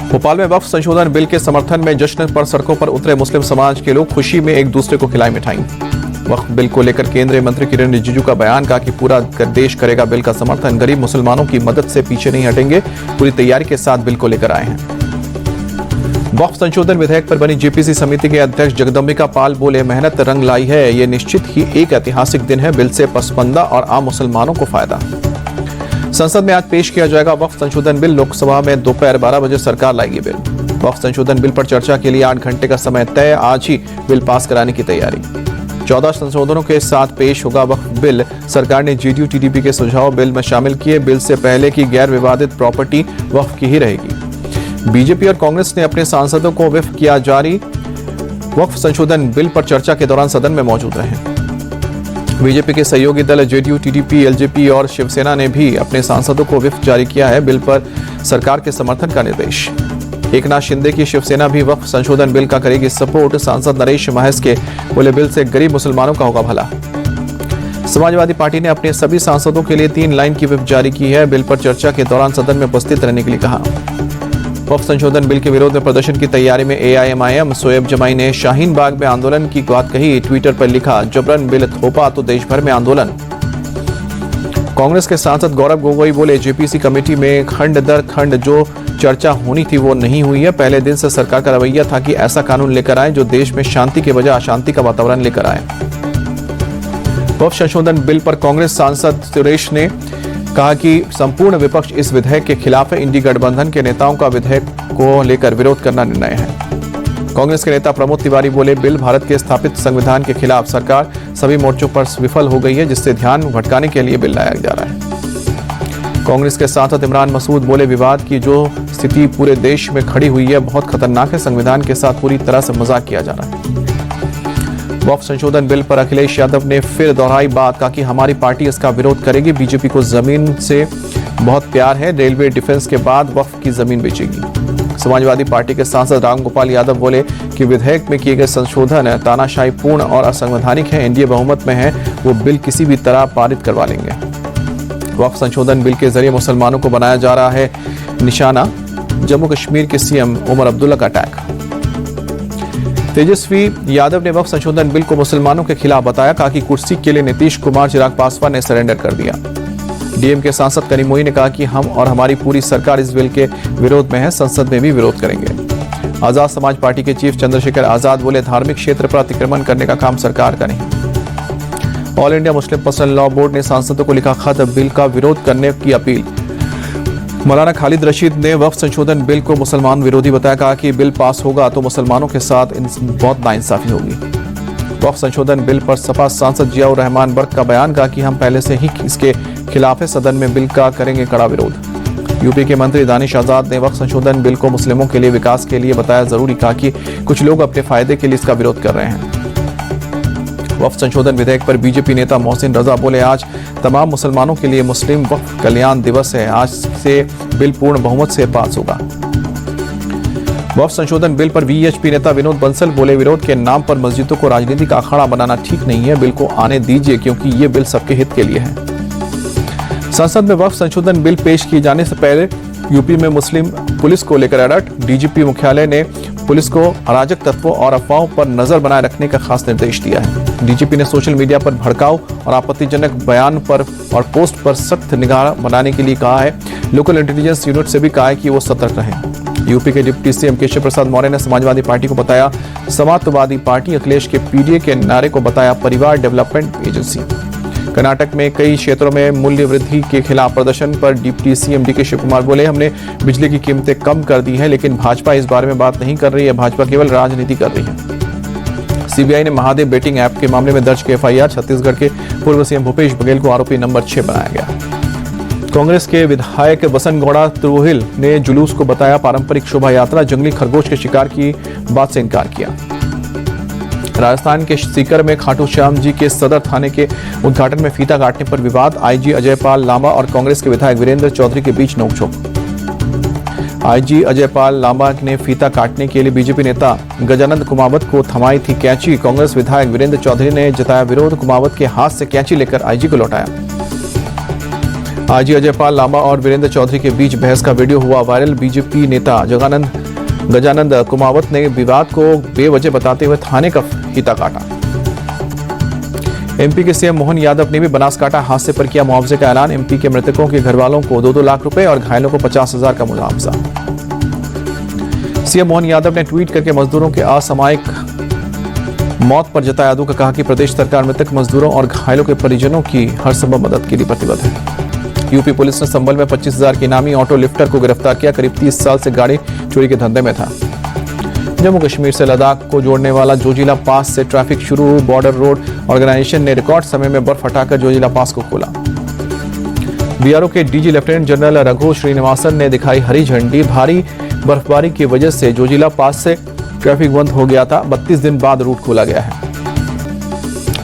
भोपाल में वक्फ संशोधन बिल के समर्थन में जश्न पर सड़कों पर उतरे मुस्लिम समाज के लोग खुशी में एक दूसरे को खिलाई मिठाई। वक्फ बिल को लेकर केंद्रीय मंत्री किरण रिजिजू का बयान, कहा कि पूरा देश करेगा बिल का समर्थन, गरीब मुसलमानों की मदद से पीछे नहीं हटेंगे, पूरी तैयारी के साथ बिल को लेकर आए हैं। वक्फ संशोधन विधेयक पर बनी जेपीसी समिति के अध्यक्ष जगदम्बिका पाल बोले, मेहनत रंग लाई है, ये निश्चित ही एक ऐतिहासिक दिन है, बिल से पसमानदा और आम मुसलमानों को फायदा। संसद में आज पेश किया जाएगा वक्फ संशोधन बिल। लोकसभा में दोपहर 12 बजे सरकार लाएगी बिल। वक्फ संशोधन बिल पर चर्चा के लिए 8 घंटे का समय तय, आज ही बिल पास कराने की तैयारी। 14 संशोधनों के साथ पेश होगा वक्फ बिल। सरकार ने जेडीयू टीडीपी के सुझाव बिल में शामिल किए। बिल से पहले की गैर विवादित प्रॉपर्टी वक्फ की ही रहेगी। बीजेपी और कांग्रेस ने अपने सांसदों को व्हिप किया जारी। वक्फ संशोधन बिल पर चर्चा के दौरान सदन में मौजूद रहे। बीजेपी के सहयोगी दल जेडीयू टीडीपी एलजेपी और शिवसेना ने भी अपने सांसदों को व्हिप जारी किया है। बिल पर सरकार के समर्थन का निर्देश। एकनाथ शिंदे की शिवसेना भी वक्फ संशोधन बिल का करेगी सपोर्ट। सांसद नरेश महस के बोले, बिल से गरीब मुसलमानों का होगा भला। समाजवादी पार्टी ने अपने सभी सांसदों के लिए 3 लाइन की व्हिप जारी की है। बिल पर चर्चा के दौरान सदन में उपस्थित रहने के लिए कहा। वक्फ संशोधन बिल के विरोध में प्रदर्शन की तैयारी में एआईएमआईएम सोएब जमाई ने शाहीन बाग में आंदोलन की बात कही। ट्विटर पर लिखा, जबरन बिल थोपा तो देश भर में आंदोलन। कांग्रेस के सांसद गौरव गोगोई बोले, जेपीसी कमेटी में खंड दर खंड जो चर्चा होनी थी वो नहीं हुई है। पहले दिन से सरकार का रवैया था कि ऐसा कानून लेकर आए जो देश में शांति के बजाय अशांति का वातावरण लेकर आए। वक्फ संशोधन बिल पर कांग्रेस सांसद सुरेश ने कहा कि संपूर्ण विपक्ष इस विधेयक के खिलाफ है। इंडी गठबंधन के नेताओं का विधेयक को लेकर विरोध करना निर्णय है। कांग्रेस के नेता प्रमोद तिवारी बोले, बिल भारत के स्थापित संविधान के खिलाफ, सरकार सभी मोर्चों पर विफल हो गई है, जिससे ध्यान भटकाने के लिए बिल लाया जा रहा है। कांग्रेस के सांसद इमरान मसूद बोले, विवाद की जो स्थिति पूरे देश में खड़ी हुई है बहुत खतरनाक है, संविधान के साथ पूरी तरह से मजाक किया जा रहा है। वक्फ संशोधन बिल पर अखिलेश यादव ने फिर दोहराई बात, कहा कि हमारी पार्टी इसका विरोध करेगी। बीजेपी को जमीन से बहुत प्यार है, रेलवे डिफेंस के बाद वक्फ की जमीन बेचेगी। समाजवादी पार्टी के सांसद रामगोपाल यादव बोले कि विधेयक में किए गए संशोधन तानाशाही पूर्ण और असंवैधानिक है। एनडीए बहुमत में है, वो बिल किसी भी तरह पारित करवा लेंगे। वक्फ संशोधन बिल के जरिए मुसलमानों को बनाया जा रहा है निशाना। जम्मू कश्मीर के सीएम उमर अब्दुल्ला का अटैक। तेजस्वी यादव ने वक्फ संशोधन बिल को मुसलमानों के खिलाफ बताया, कहा कि कुर्सी के लिए नीतीश कुमार चिराग पासवान ने सरेंडर कर दिया। डीएम के सांसद करीम मोई ने कहा कि हम और हमारी पूरी सरकार इस बिल के विरोध में है, संसद में भी विरोध करेंगे। आजाद समाज पार्टी के चीफ चंद्रशेखर आजाद बोले, धार्मिक क्षेत्र पर अतिक्रमण करने का काम सरकार का नहीं। All India Muslim personal law board ने सांसदों को लिखा खत, बिल का विरोध करने की अपील। मौलाना खालिद रशीद ने वक्फ संशोधन बिल को मुसलमान विरोधी बताया, कहा कि बिल पास होगा तो मुसलमानों के साथ बहुत नाइंसाफी होगी। वक्फ संशोधन बिल पर सपा सांसद जियाउर रहमान बर्क का बयान, कहा कि हम पहले से ही इसके खिलाफ है, सदन में बिल का करेंगे कड़ा विरोध। यूपी के मंत्री दानिश आजाद ने वक्फ संशोधन बिल को मुस्लिमों के लिए विकास के लिए बताया जरूरी, कहा कि कुछ लोग अपने फायदे के लिए इसका विरोध कर रहे हैं। वक्फ संशोधन विधेयक पर बीजेपी नेता मोहसिन रजा बोले, आज तमाम मुसलमानों के लिए मुस्लिम वक्फ कल्याण दिवस है, आज से बिल पूर्ण बहुमत से पास होगा। वक्फ संशोधन बिल पर वीएचपी नेता विनोद बंसल बोले, विरोध के नाम पर मस्जिदों को राजनीति का अखाड़ा बनाना ठीक नहीं है, बिल को आने दीजिए क्योंकि ये बिल सबके हित के लिए है। संसद में वक्फ संशोधन बिल पेश किए जाने से पहले यूपी में मुस्लिम पुलिस को लेकर अलर्ट। डीजीपी मुख्यालय ने पुलिस को अराजक तत्वों और अफवाहों पर नजर बनाए रखने का खास निर्देश दिया है। डीजीपी ने सोशल मीडिया पर भड़काऊ और आपत्तिजनक बयान पर और पोस्ट पर सख्त निगाह बनाने के लिए कहा है। लोकल इंटेलिजेंस यूनिट से भी कहा है कि वो सतर्क रहें। यूपी के डिप्टी सीएम केशव प्रसाद मौर्य ने समाजवादी पार्टी को बताया समाजवादी पार्टी, अखिलेश के पीडीए के नारे को बताया परिवार डेवलपमेंट एजेंसी। कर्नाटक में कई क्षेत्रों में मूल्य वृद्धि के खिलाफ प्रदर्शन पर deputy CM DK Shivakumar बोले, हमने बिजली की कीमतें कम कर दी हैं, लेकिन भाजपा इस बारे में बात नहीं कर रही है, भाजपा केवल राजनीति कर रही है। सीबीआई ने महादेव बेटिंग ऐप के मामले में दर्ज किया एफआईआर। छत्तीसगढ़ के पूर्व सीएम भूपेश बघेल को आरोपी नंबर 6 बनाया गया। कांग्रेस के विधायक वसंत गौड़ा तुरुहिल ने जुलूस को बताया पारंपरिक शोभा यात्रा, जंगली खरगोश के शिकार की बात से इनकार किया। राजस्थान के सीकर में खाटू श्याम जी के सदर थाने के उद्घाटन में फीता काटने पर विवाद। आईजी अजयपाल लांबा और कांग्रेस के विधायक वीरेंद्र चौधरी के बीच नोकझोंक। आईजी अजयपाल लांबा ने फीता काटने के लिए बीजेपी नेता गजानंद कुमावत को थमाई थी कैंची। कांग्रेस विधायक वीरेंद्र चौधरी ने जताया विरोध, कुमावत के हाथ से कैंची लेकर आईजी को लौटाया। आजी अजयपाल लांबा और वीरेंद्र चौधरी के बीच बहस का वीडियो हुआ वायरल। बीजेपी नेता गजानंद कुमावत ने विवाद को बेवजह बताते हुए थाने का फीता काटा। एमपी के सीएम मोहन यादव ने भी बनासकांठा हादसे पर किया मुआवजे का ऐलान। एमपी के मृतकों के घर वालों को 2-2 लाख रुपए और घायलों को 50,000 का मुआवजा। सीएम मोहन यादव ने ट्वीट करके मजदूरों के असामयिक मौत पर जताया दुख। कहा कि प्रदेश सरकार मृतक मजदूरों और घायलों के परिजनों की हर संभव मदद के लिए प्रतिबद्ध है। यूपी पुलिस ने संभल में 25,000 के इनामी ऑटो लिफ्टर को गिरफ्तार किया। करीब 30 साल से गाड़ी चोरी के धंधे में था। जम्मू कश्मीर से लद्दाख को जोड़ने वाला जोजिला पास से ट्रैफिक शुरू। बॉर्डर रोड ऑर्गेनाइजेशन ने रिकॉर्ड समय में बर्फ हटाकर जोजिला पास को खोला। बीआरओ के DG lieutenant general Raghu Srinivasan ने दिखाई हरी झंडी। भारी बर्फबारी की वजह से जोजिला पास से ट्रैफिक बंद हो गया था। 32 दिन बाद रूट खोला गया है।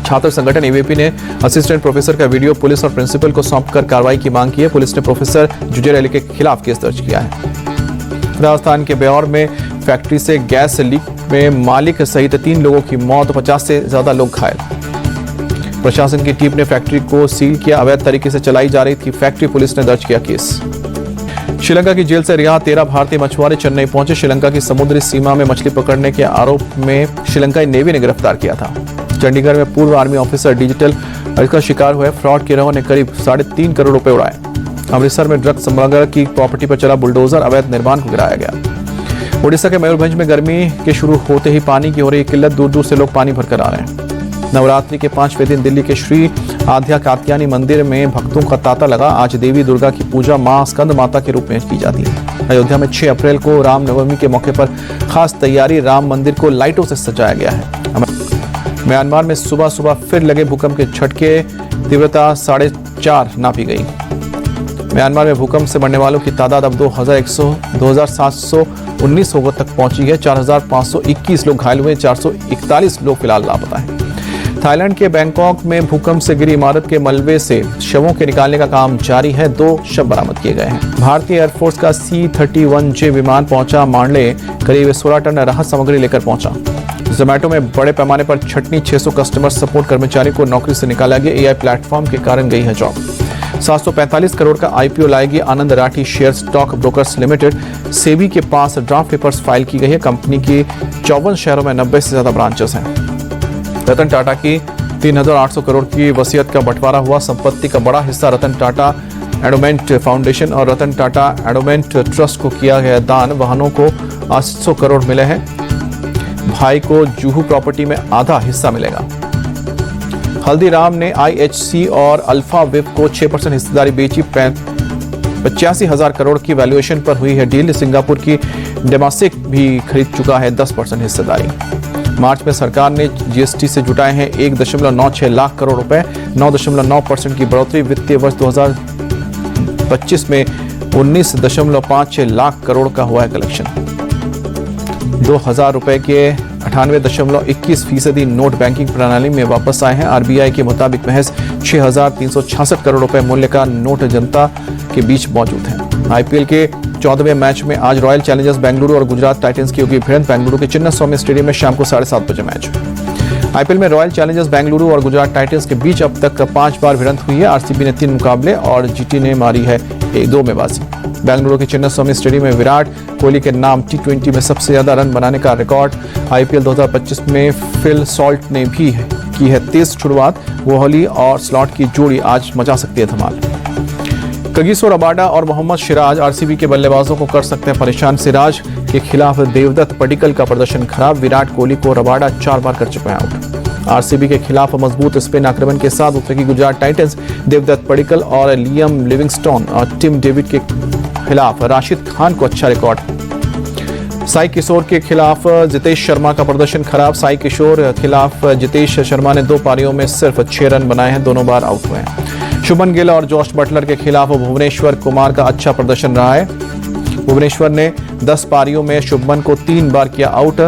छात्र संगठन एबीवीपी ने असिस्टेंट प्रोफेसर का वीडियो पुलिस और प्रिंसिपल को सौंपकर कार्रवाई की मांग की है। पुलिस ने प्रोफेसर जुजैर अली के खिलाफ केस दर्ज किया है। राजस्थान के ब्यौर में फैक्ट्री से गैस लीक में मालिक सहित 3 लोगों की मौत, 50 से ज्यादा लोग घायल। प्रशासन की टीम ने फैक्ट्री को सील किया। अवैध तरीके से चलाई जा रही थी फैक्ट्री। पुलिस ने दर्ज किया केस। श्रीलंका की जेल से रिहा 13 भारतीय मछुआरे चेन्नई पहुंचे। श्रीलंका की समुद्री सीमा में मछली पकड़ने के आरोप में श्रीलंकाई नेवी ने गिरफ्तार किया था। चंडीगढ़ में पूर्व आर्मी ऑफिसर डिजिटल का शिकार हुए। फ्रॉड गिरोह ने करीब 3.5 करोड़ रुपए उड़ाए। अमृतसर में ड्रग स्मगलर की प्रॉपर्टी पर चला बुलडोजर। अवैध निर्माण को गिराया गया। ओडिशा के मयूरभंज में गर्मी के शुरू होते ही पानी की हो रही किल्लत। दूर दूर से लोग पानी भरकर आ रहे हैं। नवरात्रि के 5वें दिन दिल्ली के श्री आद्या कात्यायनी मंदिर में भक्तों का तांता लगा। आज देवी दुर्गा की पूजा मां स्कंद माता के रूप में की जाती है। अयोध्या में 6 अप्रैल को रामनवमी के मौके पर खास तैयारी। राम मंदिर को लाइटों से सजाया गया है। म्यांमार में सुबह सुबह फिर लगे भूकंप के झटके। तीव्रता 4.5 नापी गई। म्यांमार में भूकंप से मरने वालों की तादाद अब 2,719 लोगों तक पहुंची है। 4,521 लोग घायल हुए। 441 लोग फिलहाल लापता हैं। थाईलैंड के बैंकॉक में भूकंप से गिरी इमारत के मलबे से शवों के निकालने का काम जारी है। 2 शव बरामद किए गए हैं। भारतीय एयरफोर्स का C-31J विमान पहुंचा मांडले। करीब 16 टन राहत सामग्री लेकर पहुंचा। जोमैटो में बड़े पैमाने पर छटनी। 600 कस्टमर सपोर्ट कर्मचारी को नौकरी से निकाला गया। AI प्लेटफॉर्म के कारण गई है जॉब। 745 करोड़ का IPO लाएगी Anand Rathi share stock brokers limited. SEBI के पास ड्राफ्ट पेपर्स फाइल की गई है। कंपनी की 54 शहरों में 90 से ज्यादा ब्रांचेस हैं। रतन टाटा की 3,800 करोड़ की वसीयत का बंटवारा हुआ। संपत्ति का बड़ा हिस्सा रतन टाटा एंडोमेंट फाउंडेशन और रतन टाटा एंडोमेंट ट्रस्ट को किया गया दान। वाहनों को 800 करोड़ मिले हैं। भाई को जुहू प्रॉपर्टी में आधा हिस्सा मिलेगा। हल्दीराम ने IHC और अल्फा वेब को 6% हिस्सेदारी बेची। 85,000 करोड़ की वैल्यूएशन पर हुई है डील। सिंगापुर की डेमासिक भी खरीद चुका है 10% हिस्सेदारी। मार्च में सरकार ने GST से जुटाए हैं 1.96 लाख करोड़ रुपए। 9.9% की बढ़ोतरी। वित्तीय वर्ष 2025 में 19.56 लाख करोड़ का हुआ है कलेक्शन। 2000 रुपए के 98.21% नोट बैंकिंग प्रणाली में वापस आए हैं। RBI के मुताबिक महज 6,366 करोड़ रुपए मूल्य का नोट जनता के बीच मौजूद है। IPL के 14वें मैच में आज रॉयल चैलेंजर्स बेंगलुरु और गुजरात टाइटंस की होगी भिड़ंत। बेंगलुरु के चिन्नास्वामी स्टेडियम में शाम को 7:30 बजे मैच। IPL में रॉयल चैलेंजर्स बेंगलुरु और गुजरात टाइटंस के बीच अब तक 5 बार भिड़ंत हुई है। RCB ने 3 मुकाबले और GT ने मारी है 2 में बाजी। बेंगलुरु के चिन्नास्वामी स्टेडियम में विराट कोहली के नाम T20 में सबसे ज्यादा रन बनाने का रिकॉर्ड। IPL 2025 में फिल सॉल्ट ने भी की है तेज शुरुआत। कोहली और स्लॉट की जोड़ी आज मचा सकती है धमाल। कगिसो रबाडा और मोहम्मद सिराज RCB के बल्लेबाजों को कर सकते हैं परेशान। सिराज के खिलाफ देवदत्त पडिक्कल का प्रदर्शन खराब। विराट कोहली को रबाडा 4 बार कर चुके हैं आउट। RCB के खिलाफ मजबूत स्पिन आक्रमण के साथ उतरेगी गुजरात टाइटंस। देवदत्त पडिक्कल और लियम लिविंगस्टोन और टिम डेविड के खिलाफ राशिद खान को अच्छा रिकॉर्ड। साई किशोर के खिलाफ जितेश शर्मा का प्रदर्शन खराब। साई किशोर खिलाफ जितेश शर्मा ने 2 पारियों में सिर्फ 6 रन बनाए हैं। दोनों बार आउट हुए हैं। शुभमन गिल और जॉश बटलर के खिलाफ भुवनेश्वर कुमार का अच्छा प्रदर्शन रहा है। भुवनेश्वर ने 10 पारियों में शुभमन को 3 बार किया आउट।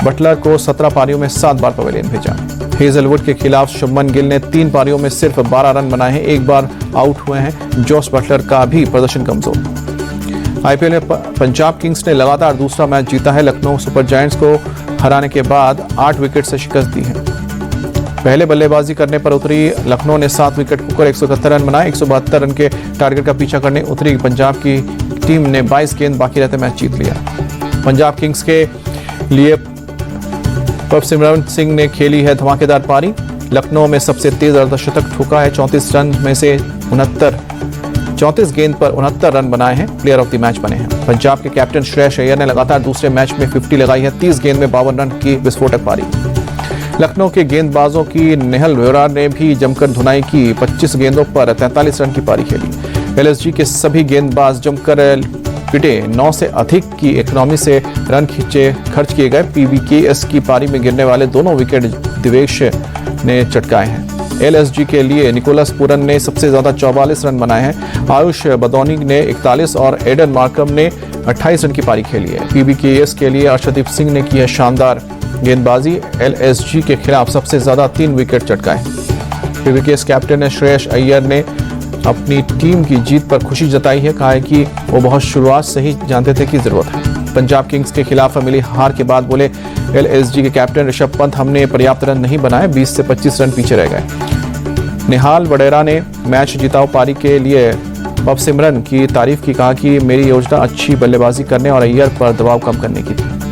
बटलर को 17 पारियों में 7 बार पवेलियन भेजा। हेजलवुड के खिलाफ शुभमन गिल ने 3 पारियों में सिर्फ 12 रन बनाए हैं। 1 बार आउट हुए हैं। जॉश बटलर का भी प्रदर्शन कमजोर। IPL में पंजाब किंग्स ने लगातार दूसरा मैच जीता है। लखनऊ सुपर जायंट्स को हराने के बाद 8 विकेट से शिकस्त दी है। पहले बल्लेबाजी करने पर उतरी लखनऊ ने 7 विकेट खोकर 171 रन बनाए। 172 रन के टारगेट का पीछा करने उतरी पंजाब की टीम ने 22 गेंद बाकी रहते मैच जीत लिया। पंजाब किंग्स के लिए प्रभसिमरन सिंह ने खेली है धमाकेदार पारी। लखनऊ में सबसे तेज अर्धशतक ठोका है। 34 रन में से 34 गेंद पर 69 रन बनाए हैं। प्लेयर ऑफ द मैच बने हैं। पंजाब के कैप्टन श्रेयस अय्यर ने लगातार दूसरे मैच में 50 लगाई है। 30 गेंद में 52 रन की विस्फोटक पारी। लखनऊ के गेंदबाजों की नेहल वोरा ने भी जमकर धुनाई की। 25 गेंदों पर 43 रन की पारी खेली। एलएसजी के सभी गेंदबाज जमकर पिटे। 9 से अधिक की इकोनॉमी से रन खर्च किए गए। पीवीकेएस की पारी में गिरने वाले दोनों विकेट दिवेश ने चटकाए हैं। एलएसजी के लिए निकोलस पूरन ने सबसे ज्यादा 44 रन बनाए हैं। आयुष बदौनी ने 41 और एडन मार्कम ने 28 रन की पारी खेली है। पीवीकेएस के लिए अर्शदीप सिंह ने की है शानदार गेंदबाजी। एलएसजी के खिलाफ सबसे ज्यादा 3 wicket चटकाए। PBKS captain Shreyas Iyer ने अपनी टीम की जीत पर खुशी जताई है। कहा है कि वो बहुत शुरुआत से ही जानते थे कि जरूरत है। पंजाब किंग्स के खिलाफ मिली हार के बाद बोले एलएसजी के कैप्टन ऋषभ पंत, हमने पर्याप्त रन नहीं बनाए, 20 से 25 रन पीछे रह गए। निहाल वडेरा ने मैच जिताऊ पारी के लिए प्रभसिमरन की तारीफ की। कहा कि मेरी योजना अच्छी बल्लेबाजी करने और अय्यर पर दबाव कम करने की थी।